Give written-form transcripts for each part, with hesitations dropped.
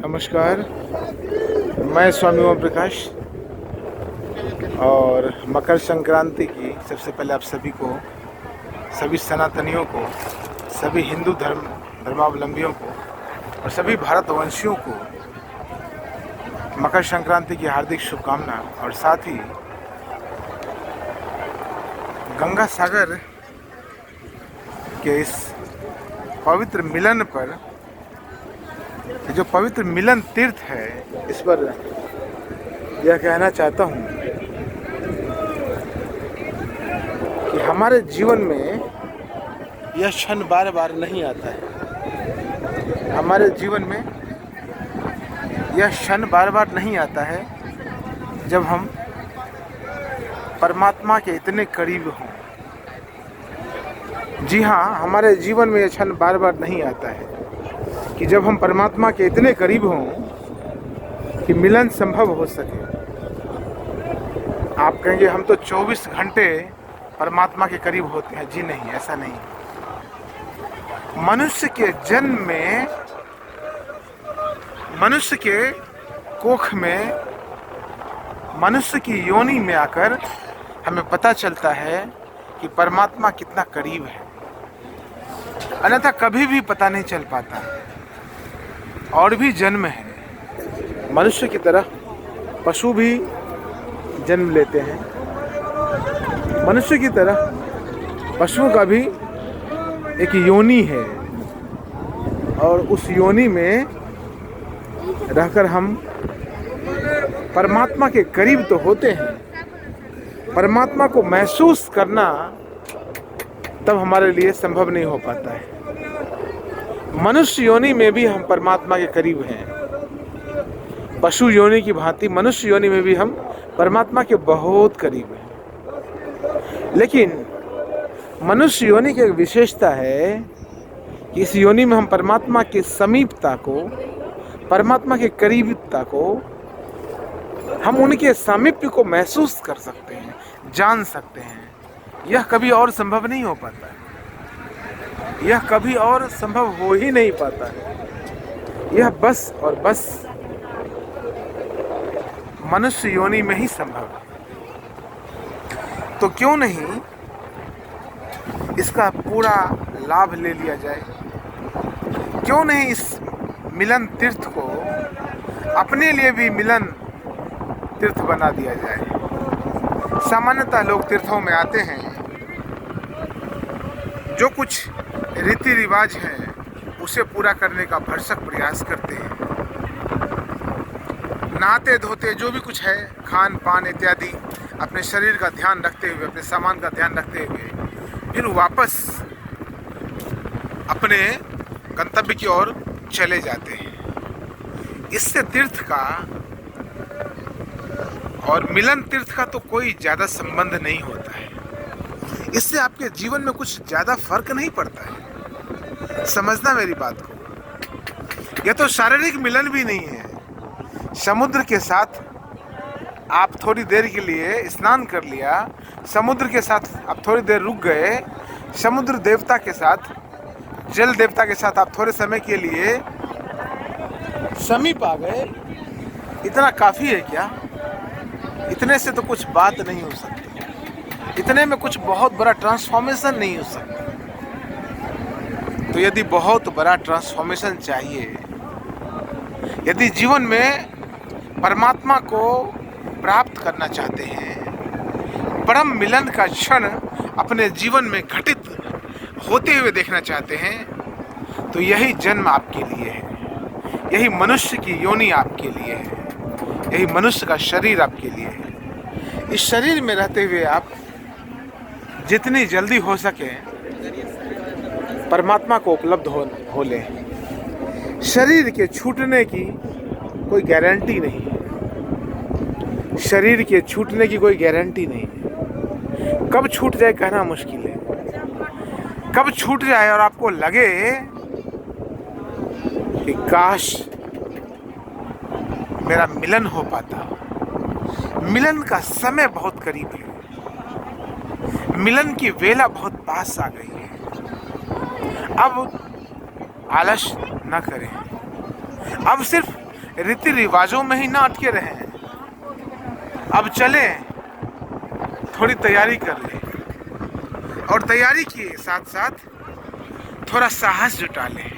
नमस्कार। मैं स्वामी ओम प्रकाश और मकर संक्रांति की सबसे पहले आप सभी को, सभी सनातनियों को, सभी हिंदू धर्मावलंबियों को और सभी भारतवंशियों को मकर संक्रांति की हार्दिक शुभकामना। और साथ ही गंगा सागर के इस पवित्र मिलन पर, जो पवित्र मिलन तीर्थ है, इस पर यह कहना चाहता हूँ कि हमारे जीवन में यह क्षण बार बार नहीं आता है। हमारे जीवन में यह क्षण बार बार नहीं आता है जब हम परमात्मा के इतने करीब हों। जी हाँ, हमारे जीवन में यह क्षण बार बार नहीं आता है कि जब हम परमात्मा के इतने करीब हों कि मिलन संभव हो सके। आप कहेंगे हम तो 24 घंटे परमात्मा के करीब होते हैं। जी नहीं, ऐसा नहीं। मनुष्य के जन्म में, मनुष्य के कोख में, मनुष्य की योनि में आकर हमें पता चलता है कि परमात्मा कितना करीब है, अन्यथा कभी भी पता नहीं चल पाता। और भी जन्म है, मनुष्य की तरह पशु भी जन्म लेते हैं। मनुष्य की तरह पशुओं का भी एक योनि है और उस योनि में रहकर हम परमात्मा के करीब तो होते हैं। परमात्मा को महसूस करना तब हमारे लिए संभव नहीं हो पाता है। मनुष्य योनि में भी हम परमात्मा के करीब हैं। पशु योनि की भांति मनुष्य योनि में भी हम परमात्मा के बहुत करीब हैं। लेकिन मनुष्य योनि की एक विशेषता है कि इस योनि में हम परमात्मा की समीपता को, परमात्मा के करीबता को, हम उनके सामीप्य को महसूस कर सकते हैं, जान सकते हैं। यह कभी और संभव नहीं हो पाता है। यह कभी और संभव हो ही नहीं पाता है। यह बस और बस मनुष्य योनि में ही संभव है। तो क्यों नहीं इसका पूरा लाभ ले लिया जाए? क्यों नहीं इस मिलन तीर्थ को अपने लिए भी मिलन तीर्थ बना दिया जाए? सामान्यतः लोग तीर्थों में आते हैं, जो कुछ रीति रिवाज है उसे पूरा करने का भरसक प्रयास करते हैं। नहाते धोते जो भी कुछ है, खान पान इत्यादि, अपने शरीर का ध्यान रखते हुए, अपने सामान का ध्यान रखते हुए फिर वापस अपने गंतव्य की ओर चले जाते हैं। इससे तीर्थ का और मिलन तीर्थ का तो कोई ज़्यादा संबंध नहीं होता है। इससे आपके जीवन में कुछ ज़्यादा फर्क नहीं पड़ता है। समझना मेरी बात को। यह तो शारीरिक मिलन भी नहीं है। समुद्र के साथ आप थोड़ी देर के लिए स्नान कर लिया, समुद्र के साथ आप थोड़ी देर रुक गए, समुद्र देवता के साथ, जल देवता के साथ आप थोड़े समय के लिए समीप आ गए, इतना काफ़ी है क्या? इतने से तो कुछ बात नहीं हो सकती। इतने में कुछ बहुत बड़ा ट्रांसफॉर्मेशन नहीं हो सकता। तो यदि बहुत बड़ा ट्रांसफॉर्मेशन चाहिए, यदि जीवन में परमात्मा को प्राप्त करना चाहते हैं, परम मिलन का क्षण अपने जीवन में घटित होते हुए देखना चाहते हैं, तो यही जन्म आपके लिए है। यही मनुष्य की योनि आपके लिए है। यही मनुष्य का शरीर आपके लिए है। इस शरीर में रहते हुए आप जितनी जल्दी हो सके परमात्मा को उपलब्ध हो ले। शरीर के छूटने की कोई गारंटी नहीं है। शरीर के छूटने की कोई गारंटी नहीं है। कब छूट जाए कहना मुश्किल है। कब छूट जाए और आपको लगे कि काश मेरा मिलन हो पाता। मिलन का समय बहुत करीब है। मिलन की वेला बहुत पास आ गई है। अब आलस न करें। अब सिर्फ रीति रिवाजों में ही ना अटके रहें। अब चलें, थोड़ी तैयारी कर लें और तैयारी के साथ साथ थोड़ा साहस जुटा लें।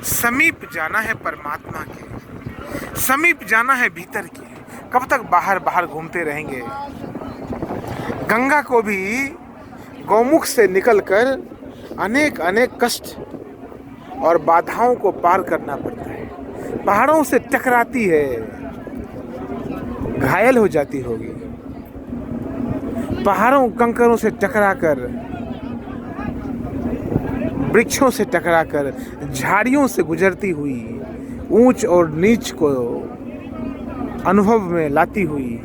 समीप जाना है परमात्मा के, समीप जाना है भीतर के। कब तक बाहर बाहर घूमते रहेंगे? गंगा को भी गौमुख से निकलकर अनेक अनेक कष्ट और बाधाओं को पार करना पड़ता है। पहाड़ों से टकराती है, घायल हो जाती होगी। पहाड़ों कंकरों से टकराकर, वृक्षों से टकराकर, झाड़ियों से गुजरती हुई, ऊंच और नीच को अनुभव में लाती हुई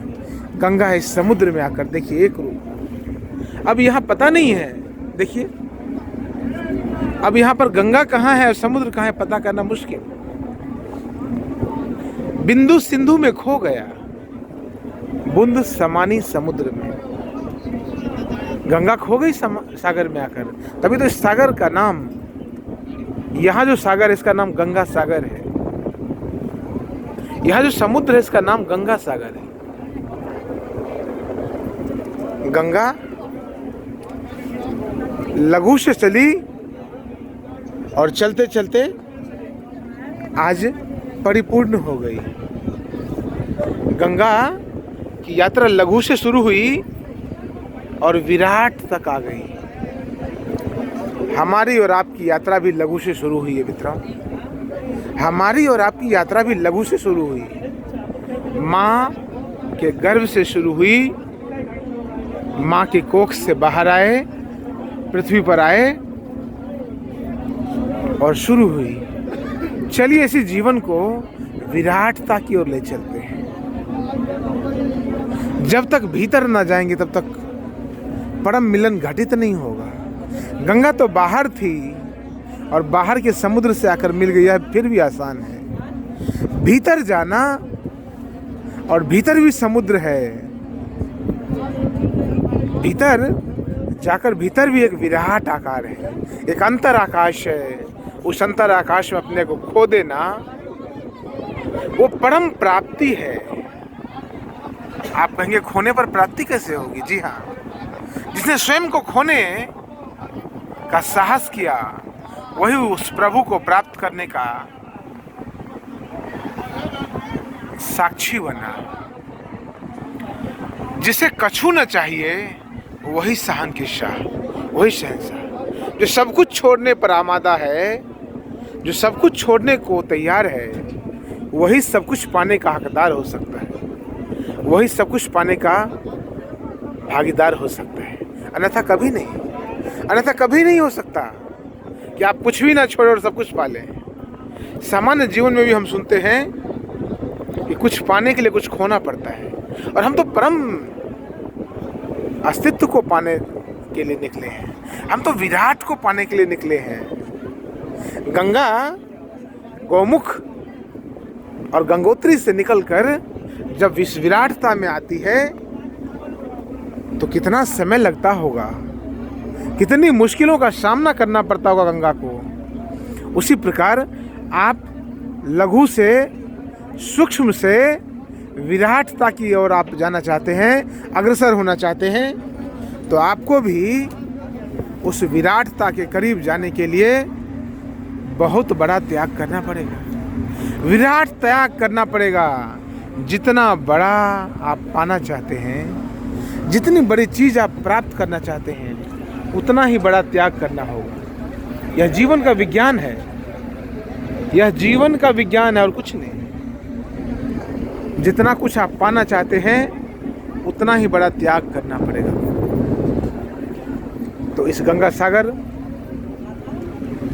गंगा इस समुद्र में आकर देखिए एक रूप। अब यहाँ पता नहीं है, देखिए अब यहाँ पर गंगा कहाँ है और समुद्र कहाँ है पता करना मुश्किल। बिंदु सिंधु में खो गया, बूंद समानी समुद्र में। गंगा खो गई सागर में आकर, तभी तो इस सागर का नाम, यहाँ जो सागर है इसका नाम गंगा सागर है। यहाँ जो समुद्र है इसका नाम गंगा सागर है। गंगा लघु से चली और चलते चलते आज परिपूर्ण हो गई। गंगा की यात्रा लघु से शुरू हुई और विराट तक आ गई। हमारी और आपकी यात्रा भी लघु से शुरू हुई है मित्रों। हमारी और आपकी यात्रा भी लघु से शुरू हुई। माँ के गर्भ से शुरू हुई, माँ के कोख से बाहर आए, पृथ्वी पर आए और शुरू हुई। चलिए इसी जीवन को विराटता की ओर ले चलते हैं। जब तक भीतर ना जाएंगे तब तक परम मिलन घटित नहीं होगा। गंगा तो बाहर थी और बाहर के समुद्र से आकर मिल गई है, फिर भी आसान है। भीतर जाना और भीतर भी समुद्र है। भीतर जाकर भीतर भी एक विराट आकार है, एक अंतर आकाश है। उस अंतर आकाश में अपने को खो देना वो परम प्राप्ति है। आप कहेंगे खोने पर प्राप्ति कैसे होगी? जी हाँ, जिसने स्वयं को खोने का साहस किया वही उस प्रभु को प्राप्त करने का साक्षी बना। जिसे कछु न चाहिए वही सहन की शाह, वही शहंशाह। जो सब कुछ छोड़ने पर आमादा है, जो सब कुछ छोड़ने को तैयार है, वही सब कुछ पाने का हकदार हो सकता है, वही सब कुछ पाने का भागीदार हो सकता है। अन्यथा कभी नहीं, अन्यथा कभी नहीं हो सकता कि आप कुछ भी ना छोड़े और सब कुछ पा लें। सामान्य जीवन में भी हम सुनते हैं कि कुछ पाने के लिए कुछ खोना पड़ता है, और हम तो परम अस्तित्व को पाने के लिए निकले हैं। हम तो विराट को पाने के लिए निकले हैं। गंगा गौमुख और गंगोत्री से निकलकर जब इस विराटता में आती है तो कितना समय लगता होगा, कितनी मुश्किलों का सामना करना पड़ता होगा गंगा को। उसी प्रकार आप लघु से, सूक्ष्म से विराटता की ओर आप जाना चाहते हैं, अग्रसर होना चाहते हैं, तो आपको भी उस विराटता के करीब जाने के लिए बहुत बड़ा त्याग करना पड़ेगा। विराट त्याग करना पड़ेगा। जितना बड़ा आप पाना चाहते हैं, जितनी बड़ी चीज़ आप प्राप्त करना चाहते हैं, उतना ही बड़ा त्याग करना होगा। यह जीवन का विज्ञान है, यह जीवन का विज्ञान है और कुछ नहीं। जितना कुछ आप पाना चाहते हैं उतना ही बड़ा त्याग करना पड़ेगा। तो इस गंगा सागर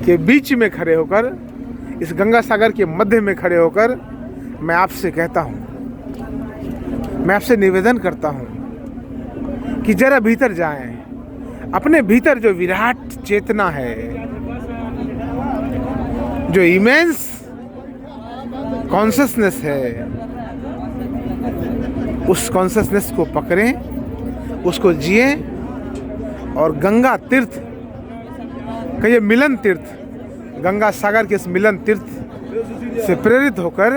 के बीच में खड़े होकर, इस गंगा सागर के मध्य में खड़े होकर मैं आपसे कहता हूँ, मैं आपसे निवेदन करता हूँ कि जरा भीतर जाएं। अपने भीतर जो विराट चेतना है, जो इमेंस कॉन्शसनेस है, उस कॉन्शसनेस को पकड़ें, उसको जिए और गंगा तीर्थ का ये मिलन तीर्थ, गंगा सागर के इस मिलन तीर्थ से प्रेरित होकर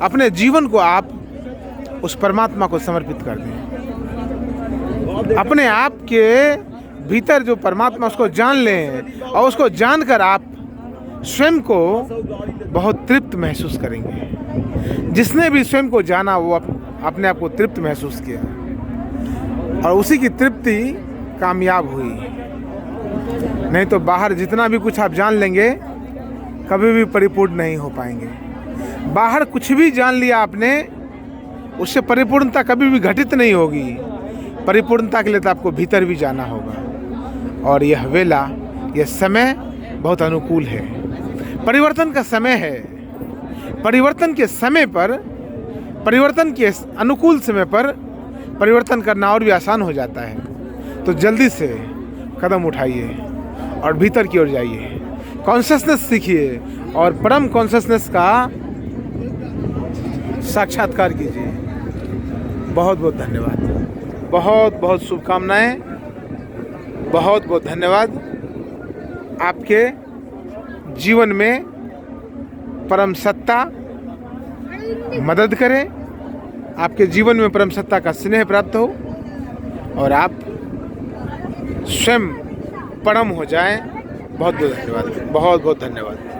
अपने जीवन को आप उस परमात्मा को समर्पित कर दें। अपने आप के भीतर जो परमात्मा उसको जान लें और उसको जानकर आप स्वयं को बहुत तृप्त महसूस करेंगे। जिसने भी स्वयं को जाना वो अपने आप को तृप्त महसूस किया और उसी की तृप्ति कामयाब हुई। नहीं तो बाहर जितना भी कुछ आप जान लेंगे कभी भी परिपूर्ण नहीं हो पाएंगे। बाहर कुछ भी जान लिया आपने, उससे परिपूर्णता कभी भी घटित नहीं होगी। परिपूर्णता के लिए तो आपको भीतर भी जाना होगा। और यह वेला, यह समय बहुत अनुकूल है। परिवर्तन का समय है। परिवर्तन के समय पर, परिवर्तन के अनुकूल समय पर परिवर्तन करना और भी आसान हो जाता है। तो जल्दी से कदम उठाइए और भीतर की ओर जाइए, कॉन्शसनेस सीखिए और परम कॉन्शसनेस का साक्षात्कार कीजिए। बहुत बहुत धन्यवाद, बहुत बहुत शुभकामनाएं, बहुत बहुत धन्यवाद। आपके जीवन में परम सत्ता मदद करे, आपके जीवन में परम सत्ता का स्नेह प्राप्त हो और आप स्वयं परम हो जाएं। बहुत बहुत धन्यवाद, बहुत बहुत धन्यवाद।